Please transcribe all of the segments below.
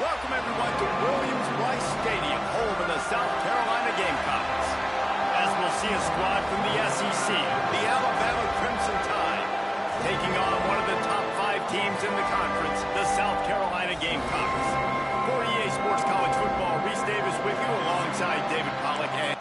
Welcome everyone to Williams-Brice Stadium, home of the South Carolina Gamecocks. As we'll see a squad from the SEC, the Alabama Crimson Tide, taking on one of the top 5 teams in the conference, the South Carolina Gamecocks. For EA Sports College Football, Reese Davis with you alongside David Pollack and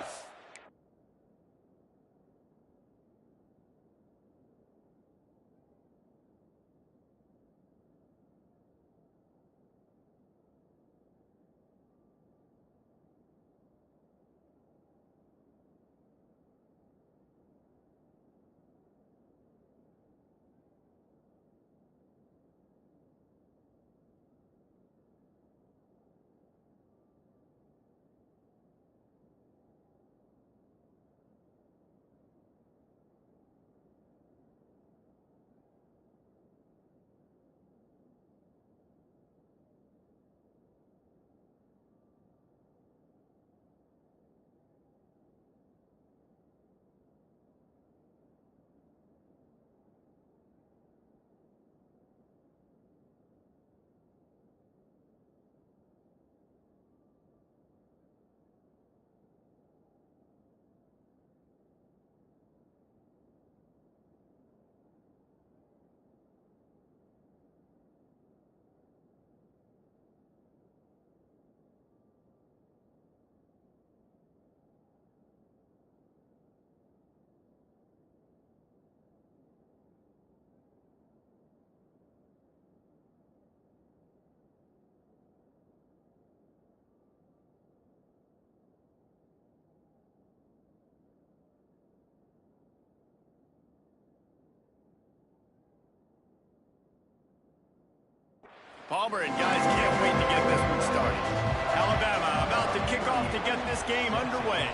Palmer and guys can't wait to get this one started. Alabama about to kick off to get this game underway.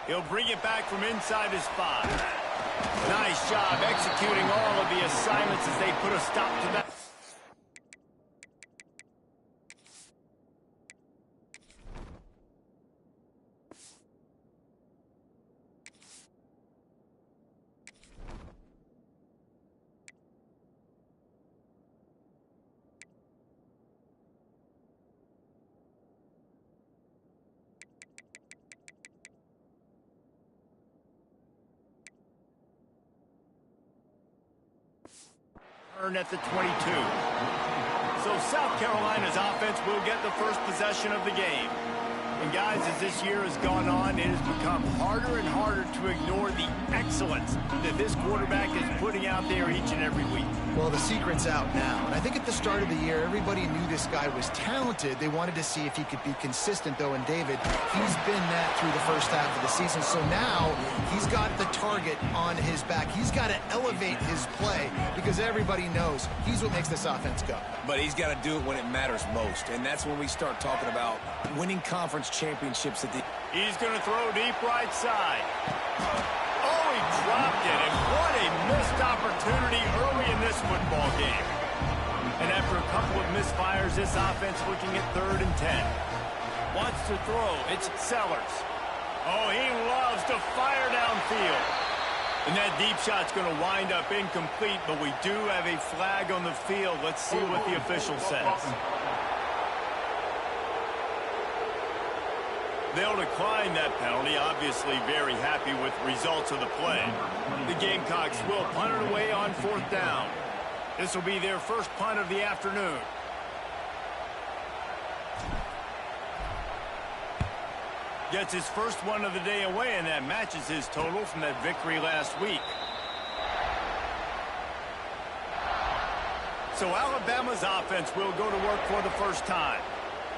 He'll bring it back from inside his 5. Nice job executing all of the assignments as they put a stop to that. At the 22. So South Carolina's offense will get the first possession of the game. And guys, as this year has gone on, it has become harder and harder to ignore the excellence that this quarterback is putting out there each and every week. Well, the secret's out now. And I think at the start of the year, everybody knew this guy was talented. They wanted to see if he could be consistent, though. And David, he's been that through the first half of the season. So now he's got the target on his back. He's got to elevate his play because everybody knows he's what makes this offense go. But he's got to do it when it matters most. And that's when we start talking about winning conference championships at the... He's going to throw deep right side. Oh, he dropped it, and what a missed opportunity early in this football game. And after a couple of misfires, this offense looking at 3rd and 10. Wants to throw. It's Sellers. Oh, he loves to fire downfield. And that deep shot's going to wind up incomplete, but we do have a flag on the field. Let's see what the official says. They'll decline that penalty, obviously very happy with the results of the play. The Gamecocks will punt it away on 4th down. This will be their first punt of the afternoon. Gets his first one of the day away, and that matches his total from that victory last week. So Alabama's offense will go to work for the first time.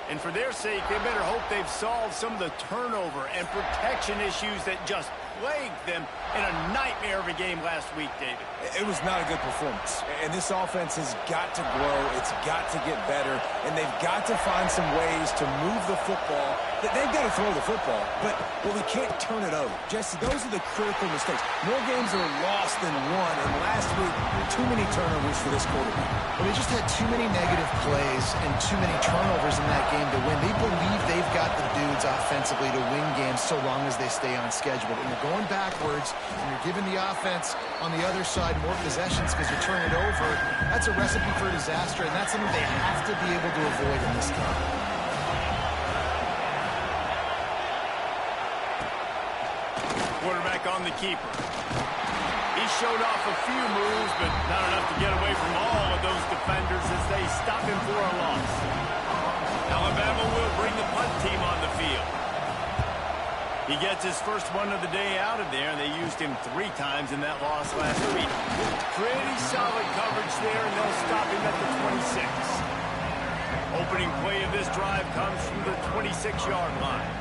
And for their sake, they better hope they've solved some of the turnover and protection issues that just plagued them in a nightmare of a game last week, David. It was not a good performance. And this offense has got to grow. It's got to get better. And they've got to find some ways to move the football. They've got to throw the football, but we can't turn it over. Jesse, those are the critical mistakes. More games are lost than won. And last week, too many turnovers for this quarterback. Well, they just had too many negative plays and too many turnovers in that game to win. They believe they've got the dudes offensively to win games so long as they stay on schedule. And they're going backwards and you're giving the offense on the other side more possessions because you turn it over, that's a recipe for disaster, and that's something they have to be able to avoid in this game. Quarterback on the keeper. He showed off a few moves, but not enough to get away from all of those defenders as they stop him for a loss. Alabama will bring the punt team on the field. He gets his first one of the day out of there, and they used him 3 times in that loss last week. Pretty solid coverage there, and they'll stop him at the 26. Opening play of this drive comes from the 26-yard line.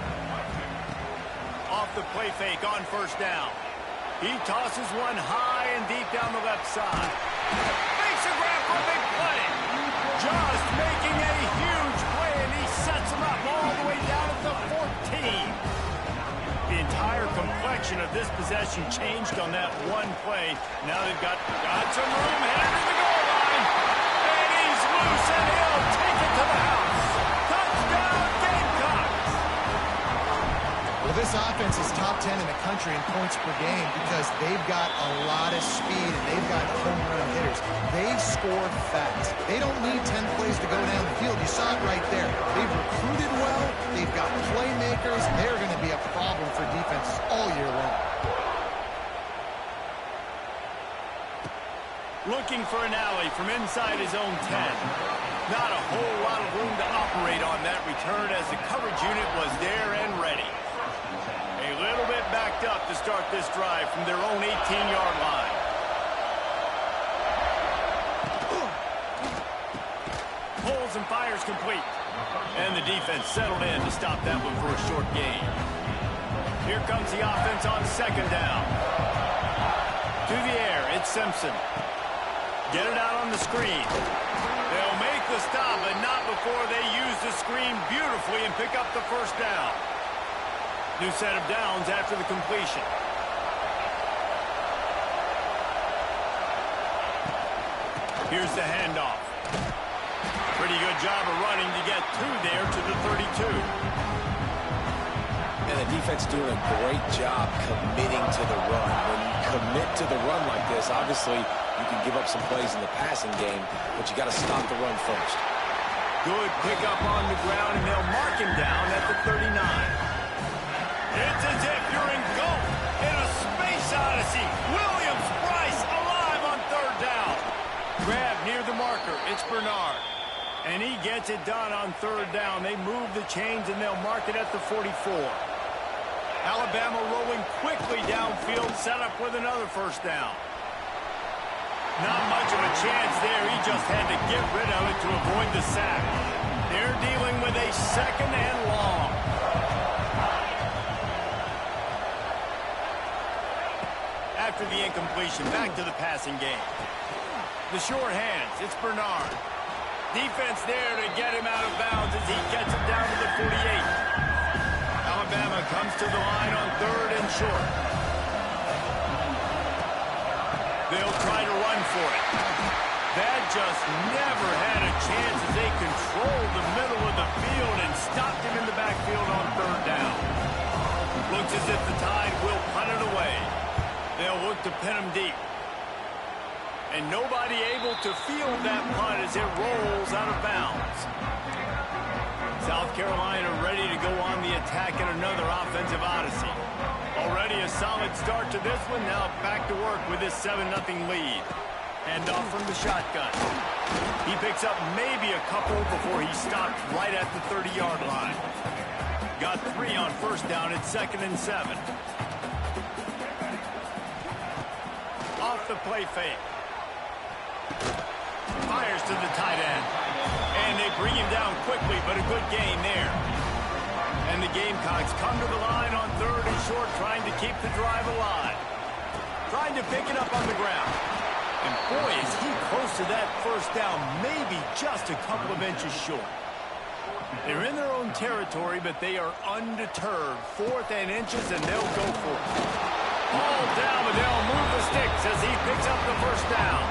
Off the play fake on first down. He tosses one high and deep down the left side. Makes a grab for a big play. Just making a huge play, and he sets him up all the way down at the 14. The entire complexion of this possession changed on that one play. Now they've got some room headed to the goal line. And he's loose, and he'll take it to the house. Touchdown, Gamecocks! Well, this offense is top 10 in the country in points per game because they've got a lot of speed and they've got home run hitters. They score fast. They don't need 10 plays to go down the field. You saw it right there. They've recruited well. They've got playmakers. They're going to be a problem for defenses all year long. Looking for an alley from inside his own 10. Not a whole lot of room to operate on that return as the coverage unit was there and ready. A little bit backed up to start this drive from their own 18-yard line. Pulls and fires complete. And the defense settled in to stop that one for a short gain. Here comes the offense on second down. To the air, it's Simpson. Get it out on the screen. They'll make the stop, but not before they use the screen beautifully and pick up the first down. New set of downs after the completion. Here's the handoff. Pretty good job of running to get through there to the 32. And the defense doing a great job committing to the run. When you commit to the run like this, obviously you can give up some plays in the passing game, but you got to stop the run first. Good pickup on the ground, and they'll mark him down at the 39. It's as if you're engulfed in a space odyssey. Williams-Brice alive on third down. Grab near the marker. It's Bernard. And he gets it done on third down. They move the chains, and they'll mark it at the 44. Alabama rolling quickly downfield, set up with another first down. Not much of a chance there. He just had to get rid of it to avoid the sack. They're dealing with a second and long. After the incompletion, back to the passing game. The short hands, it's Bernard. Defense there to get him out of bounds as he gets it down to the 48. Alabama comes to the line on third and short. They'll try to run for it. That just never had a chance as they controlled the middle of the field and stopped him in the backfield on third down. Looks as if the Tide will punt it away. They'll look to pin him deep. And nobody able to field that punt as it rolls out of bounds. South Carolina ready to go on the attack in another offensive odyssey. Already a solid start to this one. Now back to work with this 7-0 lead. And off from the shotgun. He picks up maybe a couple before he stopped right at the 30-yard line. Got 3 on first down at 2nd and 7. Off the play fake. Fires to the tight end. And they bring him down quickly, but a good gain there. And the Gamecocks come to the line on third and short, trying to keep the drive alive. Trying to pick it up on the ground. And boy, is he close to that first down, maybe just a couple of inches short. They're in their own territory, but they are undeterred. 4th and inches, and they'll go for it. Ball down, but they'll move the sticks as he picks up the first down.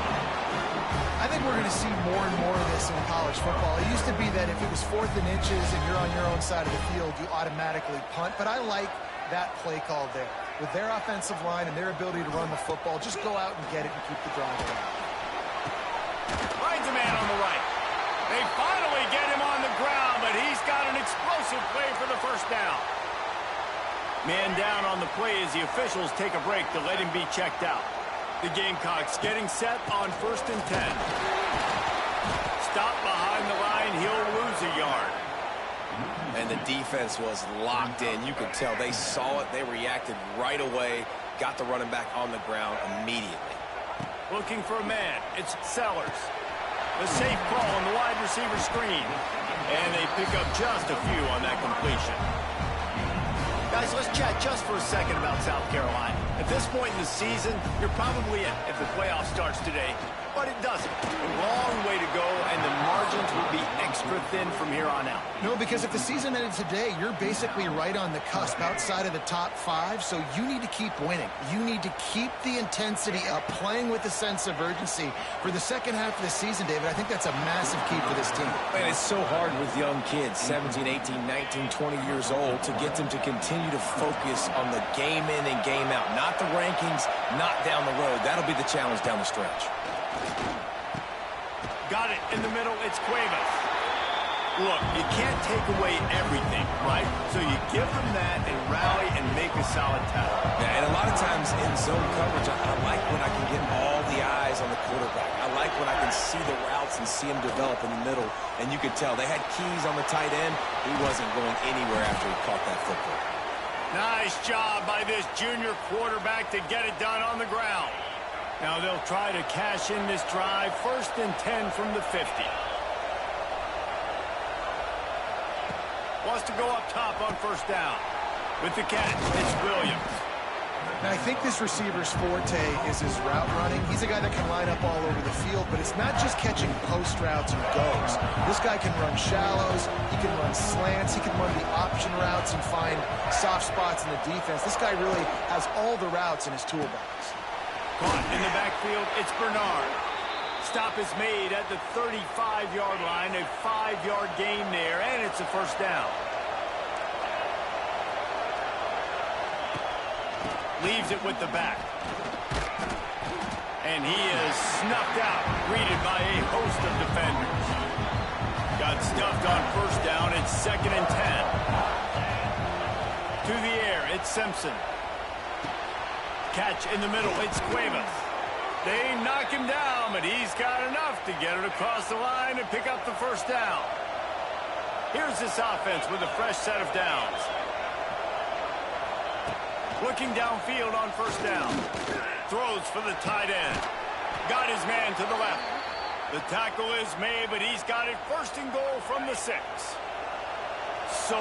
I think we're going to see more and more of this in college football. It used to be that if it was 4th and inches and you're on your own side of the field, you automatically punt. But I like that play call there. with their offensive line and their ability to run the football, just go out and get it and keep the drive alive. Finds a man on the right. They finally get him on the ground, but he's got an explosive play for the first down. Man down on the play as the officials take a break to let him be checked out. The Gamecocks getting set on 1st and 10. Stop behind the line, he'll lose a yard. And the defense was locked in. You could tell they saw it. They reacted right away. Got the running back on the ground immediately. Looking for a man. It's Sellers. The safe call on the wide receiver screen. And they pick up just a few on that completion. Guys, let's chat just for a second about South Carolina. At this point in the season, you're probably in if the playoff starts today. But it doesn't. A long way to go, and the margins will be extra thin from here on out. No, because if the season ended today, you're basically right on the cusp outside of the top 5, so you need to keep winning. You need to keep the intensity up, playing with a sense of urgency. For the second half of the season, David, I think that's a massive key for this team. And it's so hard with young kids, 17, 18, 19, 20 years old, to get them to continue to focus on the game in and game out. Not the rankings, not down the road. That'll be the challenge down the stretch. Got it in the middle. It's Cuevas. Look, you can't take away everything, right? So you give them that and rally and make a solid tackle. Yeah, and a lot of times in zone coverage, I like when I can get all the eyes on the quarterback. I like when I can see the routes and see him develop in the middle. And you could tell they had keys on the tight end. He wasn't going anywhere after he caught that football. Nice job by this junior quarterback to get it done on the ground. Now they'll try to cash in this drive. 1st and 10 from the 50. Wants to go up top on 1st down. With the catch, it's Williams. Now, I think this receiver's forte is his route running. He's a guy that can line up all over the field, but it's not just catching post routes and goes. This guy can run shallows, he can run slants, he can run the option routes and find soft spots in the defense. This guy really has all the routes in his toolbox. Caught in the backfield, it's Bernard. Stop is made at the 35-yard line, a 5-yard gain there, and it's a 1st down. Leaves it with the back. And he is snuffed out, greeted by a host of defenders. Got stuffed on 1st down, it's 2nd and 10. To the air, it's Simpson. Catch in the middle, it's Cuevas. They knock him down, but he's got enough to get it across the line and pick up the 1st down. Here's this offense with a fresh set of downs. Looking downfield on 1st down. Throws for the tight end. Got his man to the left. The tackle is made, but he's got it 1st and goal from the 6. So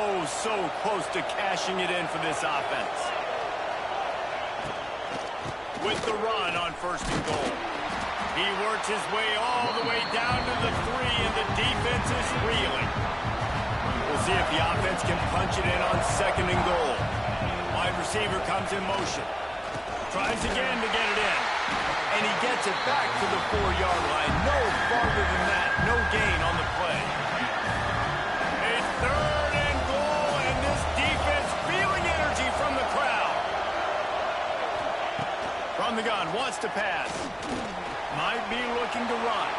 close to cashing it in for this offense. With the run on 1st and goal. He works his way all the way down to the 3, and the defense is reeling. We'll see if the offense can punch it in on 2nd and goal. Wide receiver comes in motion. Tries again to get it in. And he gets it back to the 4-yard line. No farther than that. No gain on the play. A 3rd and goal, and this defense feeling energy from the crowd. From the gun, wants to pass. Might be looking to run.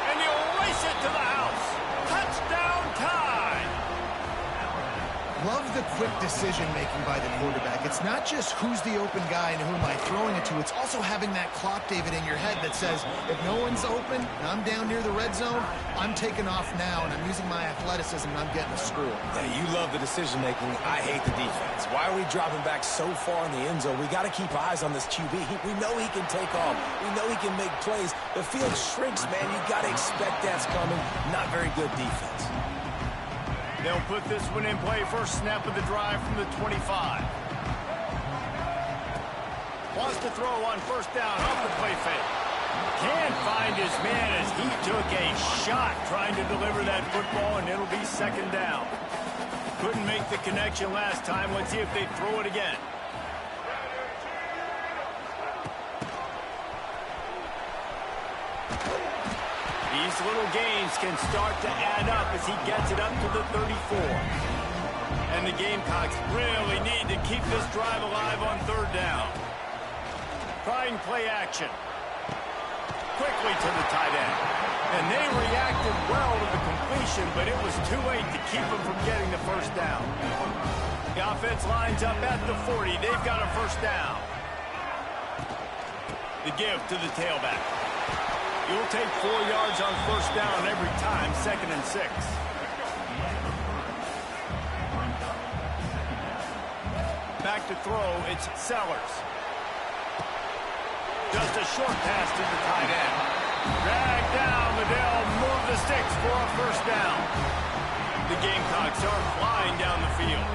And he'll race it to the house. Touchdown tie. Love the quick decision-making by the quarterback. It's not just who's the open guy and who am I throwing it to. It's also having that clock, David, in your head that says, if no one's open and I'm down near the red zone, I'm taking off now and I'm using my athleticism and I'm getting a screw. Yeah, you love the decision-making. I hate the defense. Why are we dropping back so far in the end zone? We got to keep eyes on this QB. We know he can take off. We know he can make plays. The field shrinks, man. You got to expect that's coming. Not very good defense. They'll put this one in play. 1st snap of the drive from the 25. Wants to throw on 1st down off the play fake. Can't find his man as he took a shot trying to deliver that football, and it'll be 2nd down. Couldn't make the connection last time. Let's see if they throw it again. These little gains can start to add up as he gets it up to the 34. And the Gamecocks really need to keep this drive alive on third down. Trying play action. Quickly to the tight end. And they reacted well to the completion, but it was too late to keep them from getting the first down. The offense lines up at the 40. They've got a first down. The give to the tailback. You'll take 4 yards on first down every time, 2nd and 6. Back to throw, it's Sellers. Just a short pass to the tight end. Drag down, but they'll move the sticks for a first down. The Gamecocks are flying down the field.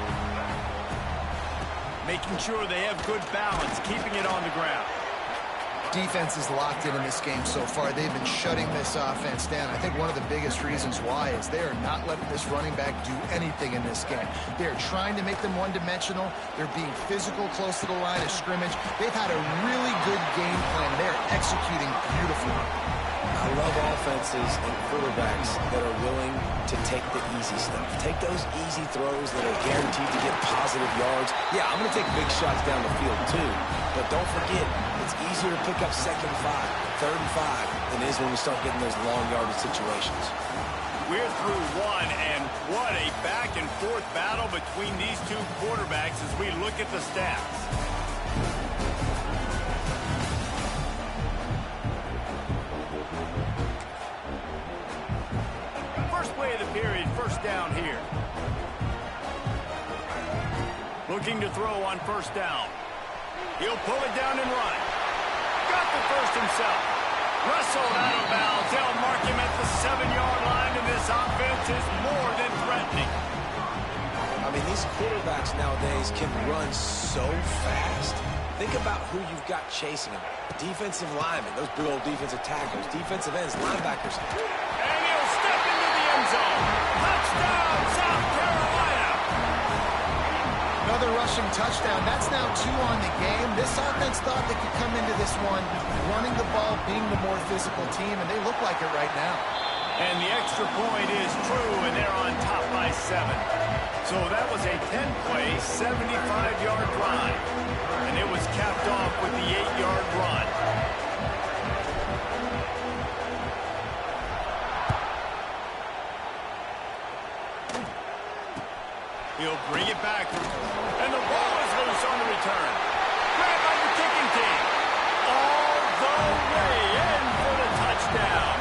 Making sure they have good balance, keeping it on the ground. Defense is locked in this game so far. They've been shutting this offense down. I think one of the biggest reasons why is they are not letting this running back do anything in this game. They're trying to make them one-dimensional. They're being physical close to the line of scrimmage. They've had a really good game plan. They're executing beautifully. I love offenses and quarterbacks that are willing to take the easy stuff. Take those easy throws that are guaranteed to get positive yards. Yeah, I'm going to take big shots down the field too, but don't forget, it's easier to pick up 2nd and 5, 3rd and 5 than it is when we start getting those long yardage situations. We're through one, and what a back-and-forth battle between these two quarterbacks as we look at the stats. First play of the period, first down here. Looking to throw on first down. He'll pull it down and run. Got the first himself. Wrestled out of bounds. They'll mark him at the 7-yard line, and this offense is more than threatening. I mean, these quarterbacks nowadays can run so fast. Think about who you've got chasing them. Defensive linemen, those big old defensive tackles, defensive ends, linebackers. And he'll step into the end zone. Touchdown, South Carolina. Another rushing touchdown. That's now 2 on the game. This offense thought they could come into this one running the ball, being the more physical team, and they look like it right now. And the extra point is true, and they're on top by 7. So that was a 10-play, 75-yard drive. And it was capped off with the 8-yard run. He'll bring it back. And the ball is loose on the return. Grabbed by the kicking team. All the way in for the touchdown.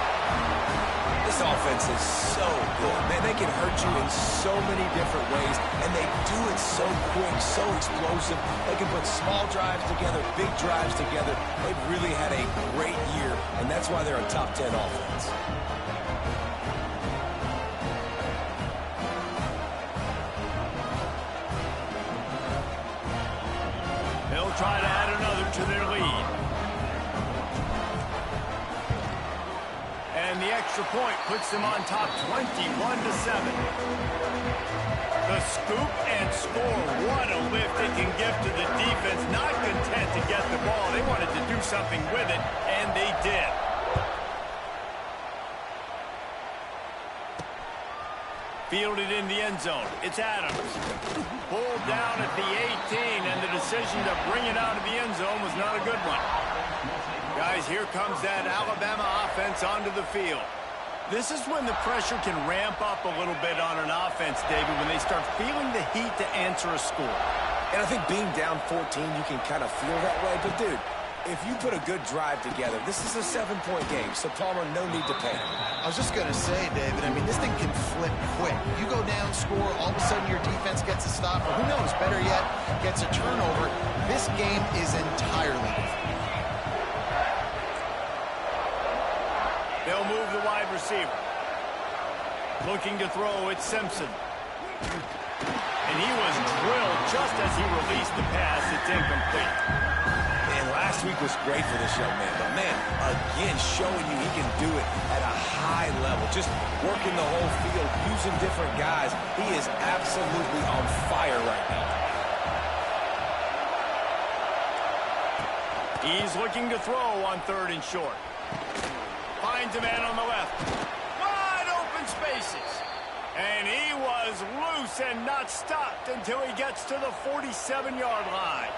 This offense is so good. Man, they can hurt you in so many different ways, and they do it so quick, so explosive. They can put small drives together, big drives together. They've really had a great year, and that's why they're a top 10 offense. They'll try to add another to their lead. And the extra point puts them on top 21-7. The scoop and score. What a lift they can give to the defense. Not content to get the ball. They wanted to do something with it, and they did. Fielded in the end zone. It's Adams. Pulled down at the 18, and the decision to bring it out of the end zone was not a good one. Guys, here comes that Alabama offense onto the field. This is when the pressure can ramp up a little bit on an offense, David, when they start feeling the heat to answer a score. And I think being down 14, you can kind of feel that way. But, dude, if you put a good drive together, this is a 7-point game, so Palmer, no need to panic. I was just going to say, David, I mean, this thing can flip quick. You go down, score, all of a sudden your defense gets a stop, or who knows, better yet, gets a turnover. This game is entirely different. They'll move the wide receiver. Looking to throw, it's Simpson. And he was drilled just as he released the pass. It's incomplete. Man, last week was great for this young man. But, man, again, showing you he can do it at a high level. Just working the whole field, using different guys. He is absolutely on fire right now. He's looking to throw on 3rd and short. Finds a man on the left. Wide open spaces. And he was loose and not stopped until he gets to the 47-yard line.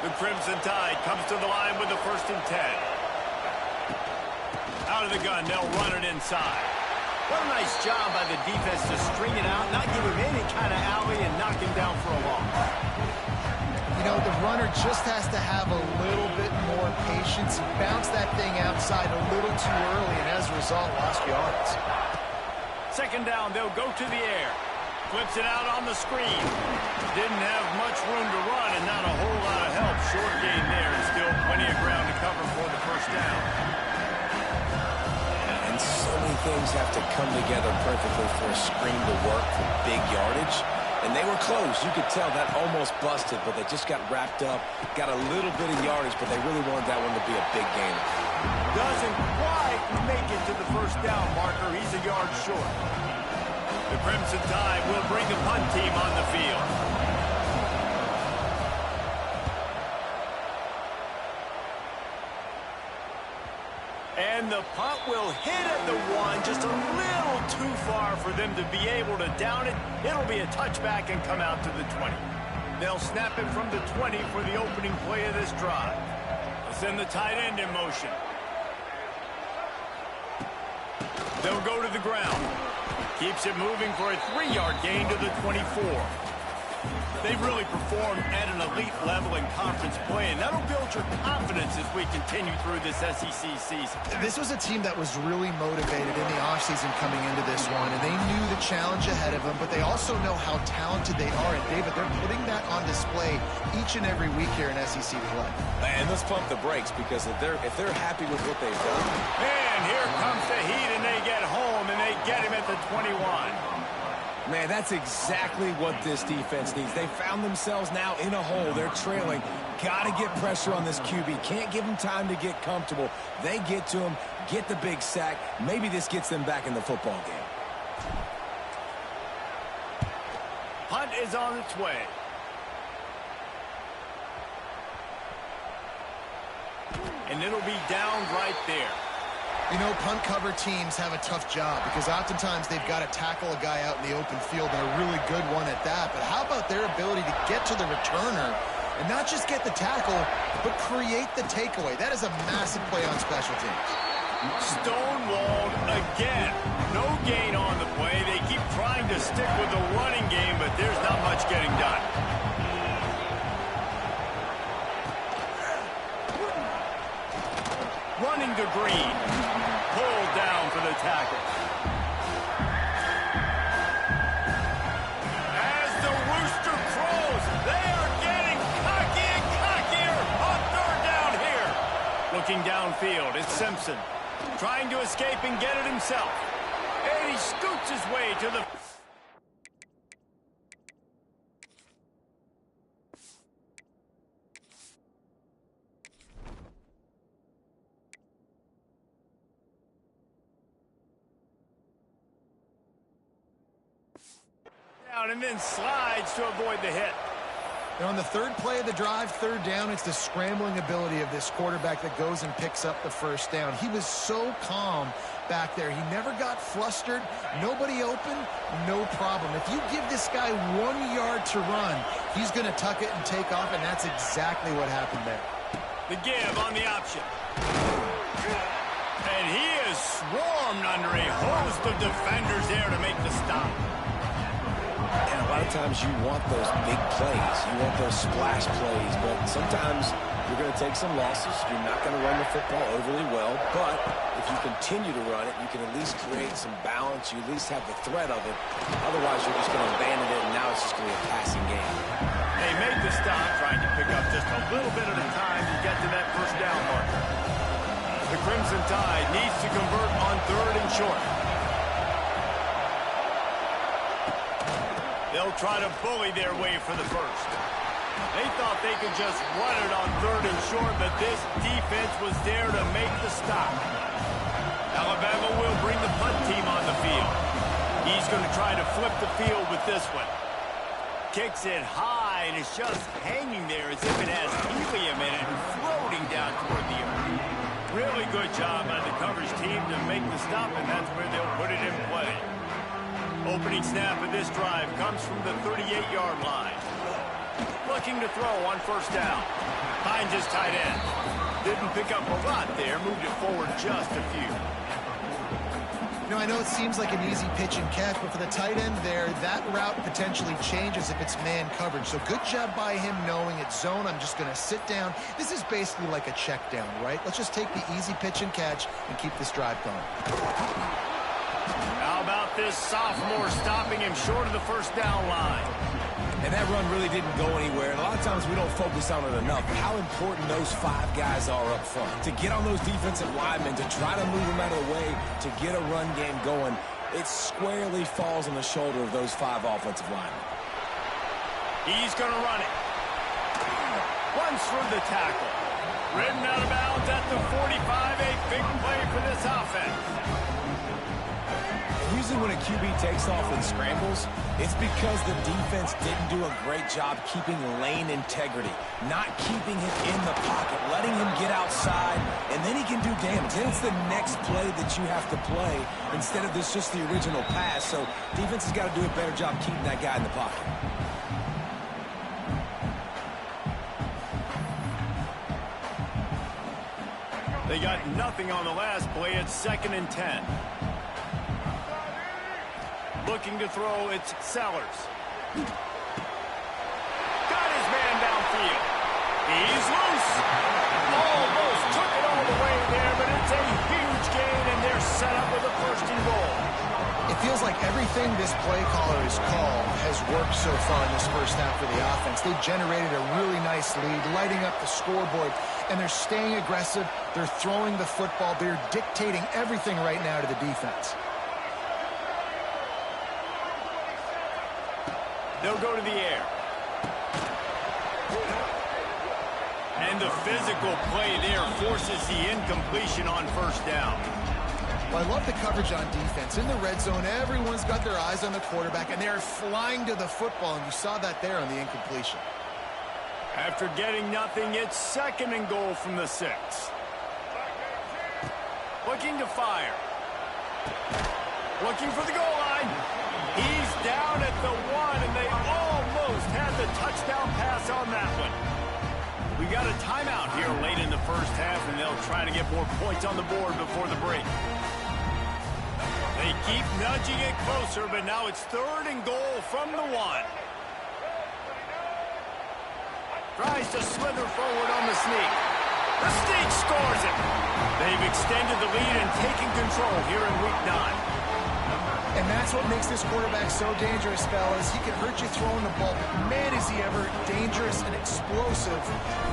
The Crimson Tide comes to the line with the 1st and 10. Out of the gun, they'll run it inside. What a nice job by the defense to string it out, not give him any kind of alley, and knock him down for a loss. You know, the runner just has to have a little bit more patience. He bounced that thing outside a little too early, and as a result, lost yards. 2nd down, they'll go to the air. Flips it out on the screen. Didn't have much room to run and not a whole lot of help. Short gain there and still plenty of ground to cover for the 1st down. And so many things have to come together perfectly for a screen to work for big yardage. And they were close. You could tell that almost busted, but they just got wrapped up, got a little bit of yardage, but they really wanted that one to be a big game. Doesn't quite make it to the 1st down marker. He's a yard short. The Crimson Tide will bring the punt team on the field. And the punt will hit at the 1, just a little too far for them to be able to down it. It'll be a touchback and come out to the 20. They'll snap it from the 20 for the opening play of this drive. They'll send the tight end in motion. They'll go to the ground. Keeps it moving for a 3-yard gain to the 24. They've really performed at an elite level in conference play, and that'll build your confidence as we continue through this SEC season. This was a team that was really motivated in the offseason coming into this one, and they knew the challenge ahead of them, but they also know how talented they are. And, David, they're putting that on display each and every week here in SEC play. And let's pump the brakes, because if they're happy with what they've done. And here comes the heat, and they get home, and they get him at the 21. Man, that's exactly what this defense needs. They found themselves now in a hole. They're trailing. Got to get pressure on this QB. Can't give him time to get comfortable. They get to him, get the big sack. Maybe this gets them back in the football game. Punt is on its way. And it'll be down right there. You know, punt cover teams have a tough job because oftentimes they've got to tackle a guy out in the open field, and a really good one at that. But how about their ability to get to the returner and not just get the tackle, but create the takeaway? That is a massive play on special teams. Stonewalled again. No gain on the play. They keep trying to stick with the running game, but there's not much getting done. Running to Green. Pulled down for the tackle. As the rooster crows, they are getting cocky and cockier on 3rd down here. Looking downfield, it's Simpson. Trying to escape and get it himself. And he scoots his way to the... and then slides to avoid the hit. And on the 3rd play of the drive, 3rd down, it's the scrambling ability of this quarterback that goes and picks up the 1st down. He was so calm back there. He never got flustered. Nobody open, no problem. If you give this guy 1 yard to run, he's going to tuck it and take off, and that's exactly what happened there. The give on the option. And he is swarmed under a host of defenders there to make the stop. And a lot of times you want those big plays. You want those splash plays. But sometimes you're going to take some losses. You're not going to run the football overly well. But if you continue to run it, you can at least create some balance. You at least have the threat of it. Otherwise, you're just going to abandon it, and now it's just going to be a passing game. They made the stop, trying to pick up just a little bit at a time to get to that 1st down marker. The Crimson Tide needs to convert on 3rd and short. They'll try to bully their way for the 1st. They thought they could just run it on 3rd and short, but this defense was there to make the stop. Alabama will bring the punt team on the field. He's going to try to flip the field with this one. Kicks it high, and it's just hanging there as if it has helium in it and floating down toward the earth. Really good job by the coverage team to make the stop, and that's where they'll put it in play. Opening snap of this drive comes from the 38-yard line. Looking to throw on first down. Finds his tight end. Didn't pick up a lot there. Moved it forward just a few. You know, I know it seems like an easy pitch and catch, but for the tight end there, that route potentially changes if it's man coverage. So good job by him knowing it's zone. I'm just going to sit down. This is basically like a check down, right? Let's just take the easy pitch and catch and keep this drive going. How about this sophomore stopping him short of the first down line? And that run really didn't go anywhere. And a lot of times we don't focus on it enough. How important those 5 guys are up front. To get on those defensive linemen, to try to move them out of the way, to get a run game going, it squarely falls on the shoulder of those 5 offensive linemen. He's going to run it. Runs through the tackle. Ridden out of bounds at the 45. A big play for this offense. Usually when a QB takes off and scrambles, it's because the defense didn't do a great job keeping lane integrity, not keeping him in the pocket, letting him get outside, and then he can do damage. Then it's the next play that you have to play instead of this just the original pass. So defense has got to do a better job keeping that guy in the pocket. They got nothing on the last play. It's 2nd and 10. Looking to throw, it's Sellers. Got his man downfield. He's loose. Almost took it all the way there, but it's a huge gain, and they're set up with a 1st and goal. It feels like everything this play caller has called has worked so far in this first half for the offense. They've generated a really nice lead, lighting up the scoreboard, and they're staying aggressive. They're throwing the football. They're dictating everything right now to the defense. They'll go to the air. And the physical play there forces the incompletion on first down. Well, I love the coverage on defense. In the red zone, everyone's got their eyes on the quarterback, and they're flying to the football, and you saw that there on the incompletion. After getting nothing, it's 2nd and goal from the 6. Looking to fire. Looking for the goal line. He's down at the 1, and they almost had the touchdown pass on that one. We got a timeout here late in the first half, and they'll try to get more points on the board before the break. They keep nudging it closer, but now it's 3rd and goal from the 1. Tries to slither forward on the sneak. The sneak scores it. They've extended the lead and taken control here in week 9. And that's what makes this quarterback so dangerous, fellas. He can hurt you throwing the ball, but man, is he ever dangerous and explosive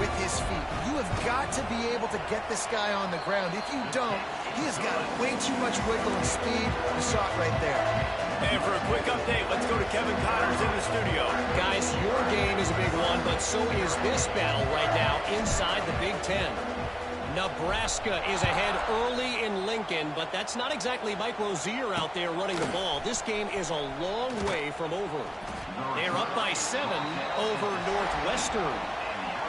with his feet. You have got to be able to get this guy on the ground. If you don't, he has got way too much wiggle and speed. You saw it right there. And for a quick update, let's go to Kevin Connors in the studio. Guys, your game is a big one, but so is this battle right now inside the Big Ten. Nebraska is ahead early in Lincoln, but that's not exactly Mike Rozier out there running the ball. This game is a long way from over. They're up by 7 over Northwestern.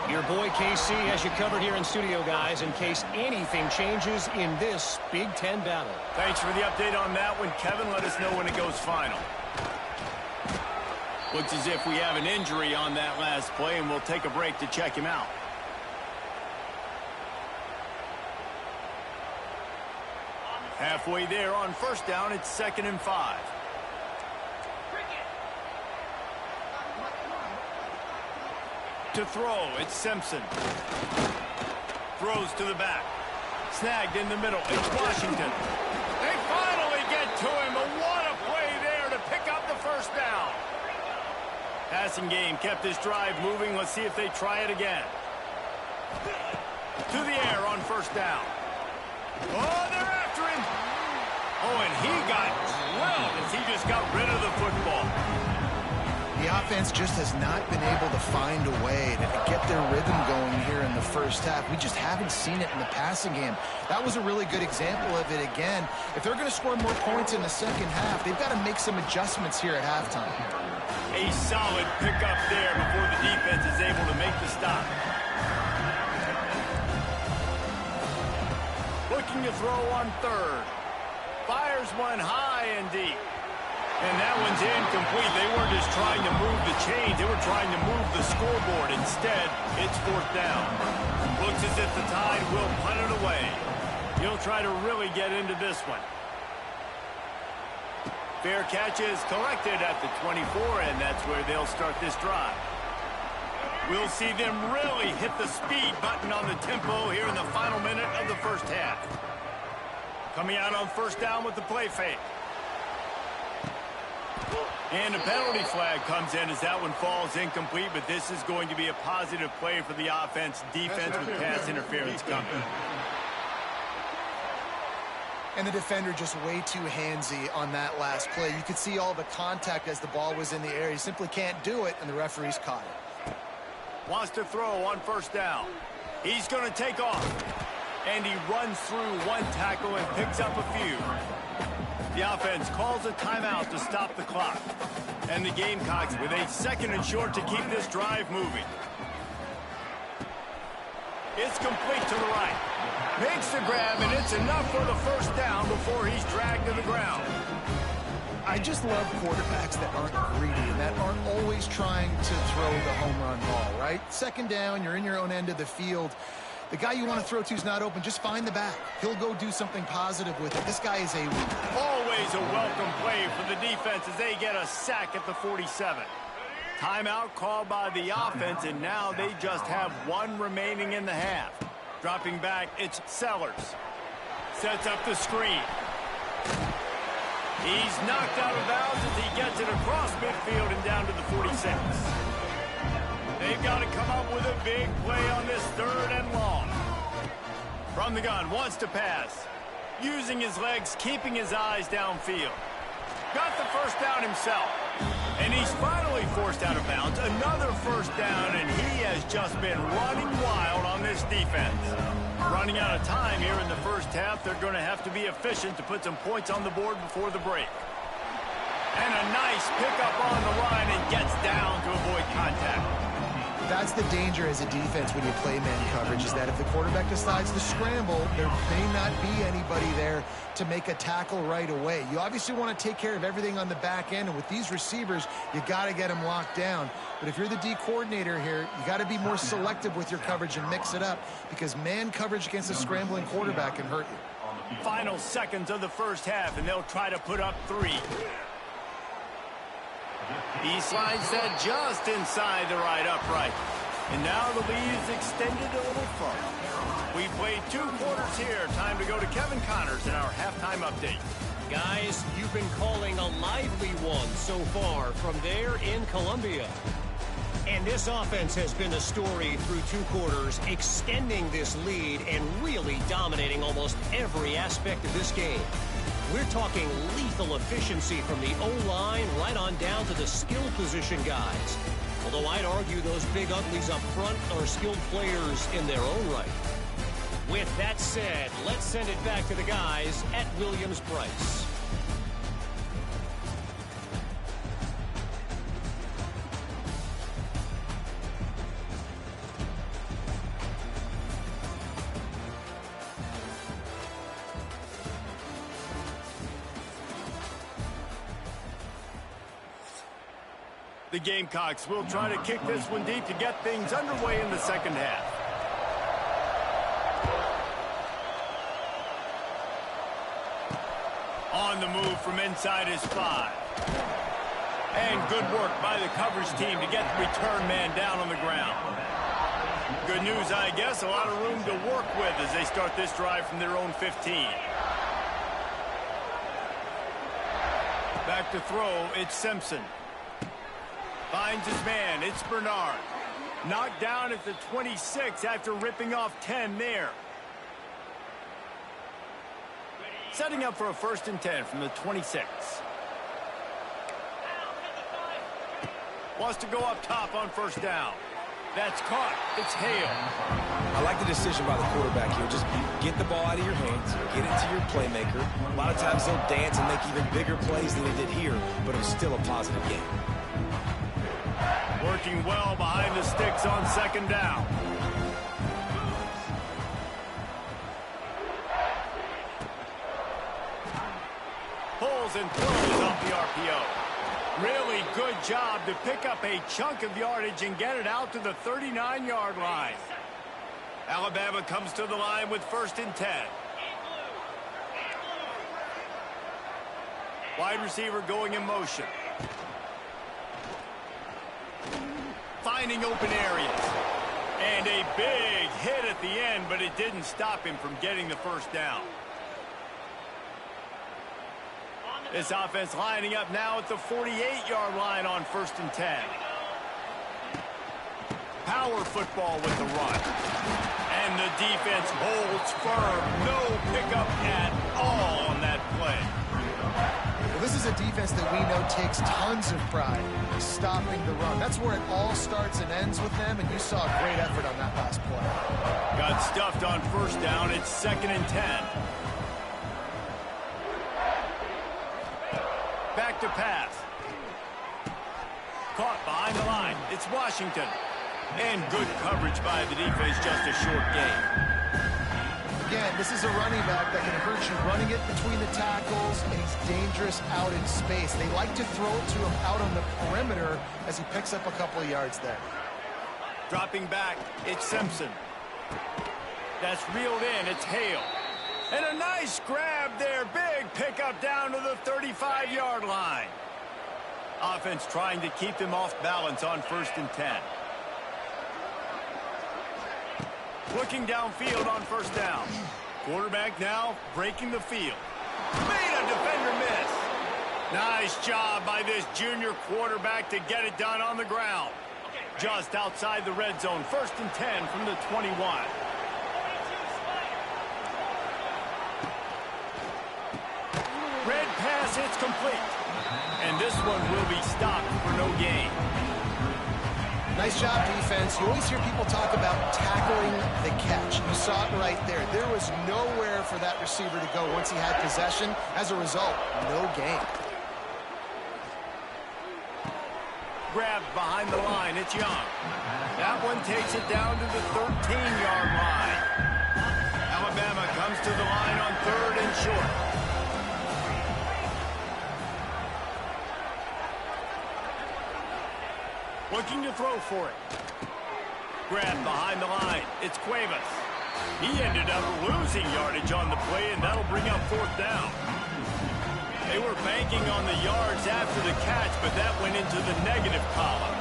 Your boy KC has you covered here in studio, guys, in case anything changes in this Big Ten battle. Thanks for the update on that one, Kevin. Let us know when it goes final. Looks as if we have an injury on that last play, and we'll take a break to check him out. Halfway there on first down, it's 2nd and 5. To throw, it's Simpson. Throws to the back. Snagged in the middle, it's Washington. They finally get to him, and what a play there to pick up the first down. Passing game kept this drive moving. Let's see if they try it again. To the air on first down. Oh, they're after him. Oh, and he got drilled as he just got rid of the football. The offense just has not been able to find a way to get their rhythm going here in the first half. We just haven't seen it in the passing game. That was a really good example of it again. If they're going to score more points in the second half, they've got to make some adjustments here at halftime. A solid pickup there before the defense is able to make the stop. Looking to throw on third. Fires one high and deep. And that one's incomplete. They weren't just trying to move the chains. They were trying to move the scoreboard. Instead, it's fourth down. Looks as if the Tide will punt it away. He'll try to really get into this one. Fair catch is collected at the 24, and that's where they'll start this drive. We'll see them really hit the speed button on the tempo here in the final minute of the first half. Coming out on first down with the play fake. And a penalty flag comes in as that one falls incomplete, but this is going to be a positive play for the offense. Defense with pass interference coming. And the defender just way too handsy on that last play. You could see all the contact as the ball was in the air. He simply can't do it, and the referee's caught it. Wants to throw on first down. He's going to take off. And he runs through one tackle and picks up a few. The offense calls a timeout to stop the clock. And the Gamecocks with a second and short to keep this drive moving. It's complete to the right. Makes the grab, and it's enough for the first down before he's dragged to the ground. I just love quarterbacks that aren't greedy and that aren't always trying to throw the home run ball, right? Second down, you're in your own end of the field. The guy you want to throw to is not open. Just find the back. He'll go do something positive with it. This guy is a weak. Always a welcome play for the defense as they get a sack at the 47. Timeout called by the offense, and now they just have one remaining in the half. Dropping back, it's Sellers. Sets up the screen. He's knocked out of bounds as he gets it across midfield and down to the 46. They've got to come up with a big play on this third and long. From the gun, wants to pass. Using his legs, keeping his eyes downfield. Got the first down himself. And he's finally forced out of bounds. Another first down, and he has just been running wild on this defense. Running out of time here in the first half. They're going to have to be efficient to put some points on the board before the break. And a nice pickup on the line and gets down to avoid contact. That's the danger as a defense when you play man coverage, is that if the quarterback decides to scramble, there may not be anybody there to make a tackle right away. You obviously want to take care of everything on the back end, and with these receivers, you got to get them locked down. But if you're the D coordinator here, you got to be more selective with your coverage and mix it up, because man coverage against a scrambling quarterback can hurt you. Final seconds of the first half, and they'll try to put up 3. He slides that just inside the right upright. And now the lead is extended a little further. We played 2 quarters here. Time to go to Kevin Connors in our halftime update. Guys, you've been calling a lively one so far from there in Columbia. And this offense has been a story through 2 quarters, extending this lead and really dominating almost every aspect of this game. We're talking lethal efficiency from the O-line right on down to the skill position guys. Although I'd argue those big uglies up front are skilled players in their own right. With that said, let's send it back to the guys at Williams-Brice. The Gamecocks will try to kick this one deep to get things underway in the second half. On the move from inside his 5. And good work by the coverage team to get the return man down on the ground. Good news, I guess, a lot of room to work with as they start this drive from their own 15. Back to throw, it's Simpson. Finds his man, it's Bernard. Knocked down at the 26 after ripping off 10 there. Setting up for a 1st and 10 from the 26. Wants to go up top on first down. That's caught. It's Hale. I like the decision by the quarterback here. Just get the ball out of your hands, get it to your playmaker. A lot of times they'll dance and make even bigger plays than they did here, but it was still a positive game. Working well behind the sticks on second down. Pulls tackles and throws off the RPO. Really good job to pick up a chunk of yardage and get it out to the 39-yard line. Alabama comes to the line with 1st and 10. Wide receiver going in motion. Finding open areas. And a big hit at the end, but it didn't stop him from getting the first down. This offense lining up now at the 48-yard line on 1st and 10. Power football with the run. And the defense holds firm. No pickup at all on that play. Well, this is a defense that we know takes tons of pride in stopping the run. That's where it all starts and ends with them, and you saw a great effort on that last play. Got stuffed on 1st down. It's 2nd and 10. Back to pass. Caught behind the line. It's Washington. And good coverage by the defense, just a short game. Again, this is a running back that can hurt you running it between the tackles, and he's dangerous out in space. They like to throw it to him out on the perimeter as he picks up a couple of yards there. Dropping back, it's Simpson. That's reeled in, it's Hale. And a nice grab there, big pickup down to the 35-yard line. Offense trying to keep them off balance on 1st and 10. Looking downfield on 1st down. Quarterback now breaking the field. Made a defender miss. Nice job by this junior quarterback to get it done on the ground. Just outside the red zone. 1st and 10 from the 21. Red pass hits complete. And this one will be stopped for no gain. Nice job, defense. You always hear people talk about tackling the catch. You saw it right there. There was nowhere for that receiver to go once he had possession. As a result, no gain. Grabbed behind the line. It's Young. That one takes it down to the 13-yard line. Alabama comes to the line on 3rd and short. Looking to throw for it. Grabbed behind the line. It's Cuevas. He ended up losing yardage on the play, and that'll bring up 4th down. They were banking on the yards after the catch, but that went into the negative column.